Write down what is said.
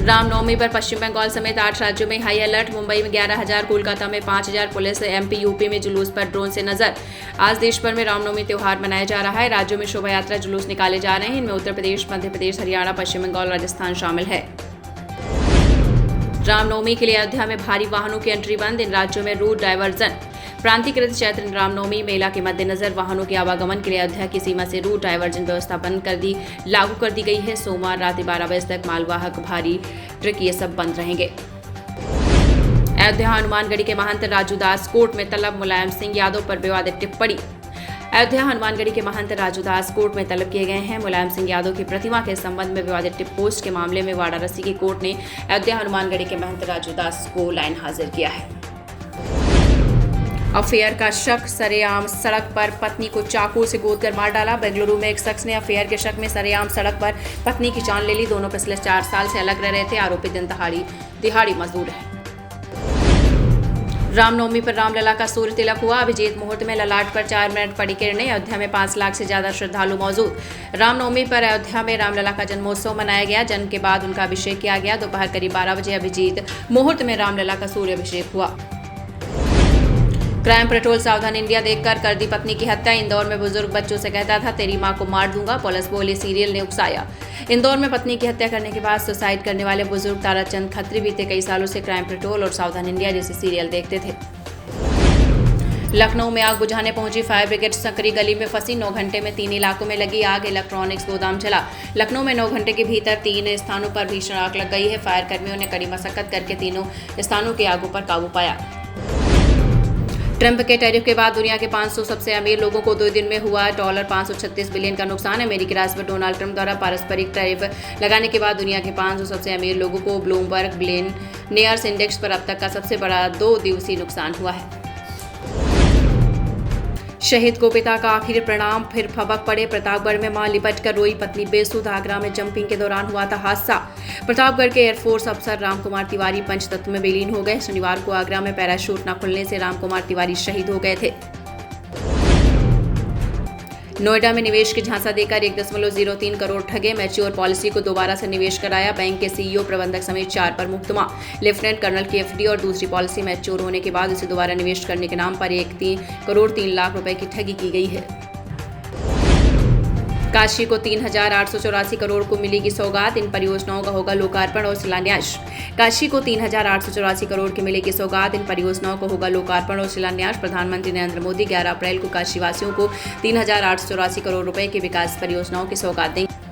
रामनवमी पर पश्चिम बंगाल समेत 8 राज्यों में हाई अलर्ट। मुंबई में 11,000, कोलकाता में 5,000, पुलिस एमपी यूपी में जुलूस पर ड्रोन से नजर। आज देश भर में रामनवमी त्योहार मनाया जा रहा है। राज्यों में शोभा यात्रा जुलूस निकाले जा रहे हैं। इनमें उत्तर प्रदेश, मध्य प्रदेश, हरियाणा, पश्चिम बंगाल, राजस्थान शामिल है। रामनवमी के लिए अयोध्या में भारी वाहनों की एंट्री बंद। इन राज्यों में रूट डायवर्जन। प्रांतिकृत चैत्र रामनवमी मेला के मद्देनजर वाहनों के आवागमन के लिए अयोध्या की सीमा से रूट डायवर्जन व्यवस्था लागू कर दी गई है। सोमवार रात 12 बजे तक मालवाहक, भारी ट्रक ये सब बंद रहेंगे। अयोध्या हनुमानगढ़ी के महंत राजू दास कोर्ट में तलब। मुलायम सिंह यादव पर विवादित टिप्पणी। अयोध्या हनुमानगढ़ी के महंत राजू दास कोर्ट में तलब किए गए हैं। मुलायम सिंह यादव की प्रतिमा के संबंध में विवादित टिप पोस्ट के मामले में वाराणसी की कोर्ट ने अयोध्या हनुमानगढ़ी के महंत राजू दास को लाइन हाजिर किया है। अफेयर का शक, सरेआम सड़क पर पत्नी को चाकू से गोदकर मार डाला। बेंगलुरु में एक शख्स ने अफेयर के शक में सरेआम सड़क पर पत्नी की जान ले ली। दोनों पिछले 4 साल से अलग रह रहे थे। आरोपी दिन दिहाड़ी मजदूर है। रामनवमी पर रामलला का सूर्य तिलक हुआ। अभिजीत मुहूर्त में ललाट पर 4 मिनट पड़ी किरणें। अयोध्या में 5 लाख से ज्यादा श्रद्धालु मौजूद। रामनवमी पर अयोध्या में रामलला का जन्मोत्सव मनाया गया। जन्म के बाद उनका अभिषेक किया गया। दोपहर करीब 12 बजे अभिजीत मुहूर्त में रामलला का सूर्य अभिषेक हुआ। क्राइम पेट्रोल सावधान इंडिया देखकर कर दी पत्नी की हत्या। इंदौर में बुजुर्ग बच्चों से कहता था तेरी मां को मार दूंगा। पुलिस बोली सीरियल ने उकसाया। इंदौर में पत्नी की हत्या करने के बाद सुसाइड करने वाले बुजुर्ग ताराचंद खत्री बीते कई सालों से क्राइम पेट्रोल और सावधान इंडिया जैसे सीरियल देखते थे। लखनऊ में आग बुझाने पहुंची फायर ब्रिगेड। सकरी गली में फंसी। 9 घंटे में 3 इलाकों में लगी आग। इलेक्ट्रॉनिक्स गोदाम चला। लखनऊ में 9 घंटे के भीतर 3 स्थानों पर भीषण आग लग गई है। फायर कर्मियों ने कड़ी मशक्कत करके तीनों स्थानों की आगों पर काबू पाया। ट्रंप के टैरिफ के बाद दुनिया के 500 सबसे अमीर लोगों को 2 दिन में हुआ $536 बिलियन का नुकसान। अमेरिकी राष्ट्रपति डोनाल्ड ट्रंप द्वारा पारस्परिक टैरिफ लगाने के बाद दुनिया के 500 सबसे अमीर लोगों को ब्लूमबर्ग बिलियनियर्स इंडेक्स पर अब तक का सबसे बड़ा 2 दिवसीय नुकसान हुआ है। शहीद को पिता का आखिरी प्रणाम, फिर फबक पड़े। प्रतापगढ़ में मां लिपट कर रोई पत्नी बेसुध। आगरा में जंपिंग के दौरान हुआ था हादसा। प्रतापगढ़ के एयरफोर्स अफसर राम कुमार तिवारी पंचतत्व में विलीन हो गए। शनिवार को आगरा में पैराशूट न खुलने से राम कुमार तिवारी शहीद हो गए थे। नोएडा में निवेश की झांसा देकर 1.03 करोड़ ठगे। मैच्योर पॉलिसी को दोबारा से निवेश कराया। बैंक के सीईओ, प्रबंधक समेत 4 पर मुकदमा। लेफ्टिनेंट कर्नल की एफडी और दूसरी पॉलिसी मैच्योर होने के बाद उसे दोबारा निवेश करने के नाम पर 1 करोड़ 3 लाख रुपए की ठगी की गई है। काशी को 3,884 करोड़ को मिलेगी सौगात। इन परियोजनाओं का होगा लोकार्पण और शिलान्यास। काशी को 3,884 करोड़ की मिलेगी सौगात। इन परियोजनाओं का होगा लोकार्पण और शिलान्यास। प्रधानमंत्री नरेंद्र मोदी 11 अप्रैल को काशीवासियों को 3,884 करोड़ रुपए की विकास परियोजनाओं की सौगात देंगे।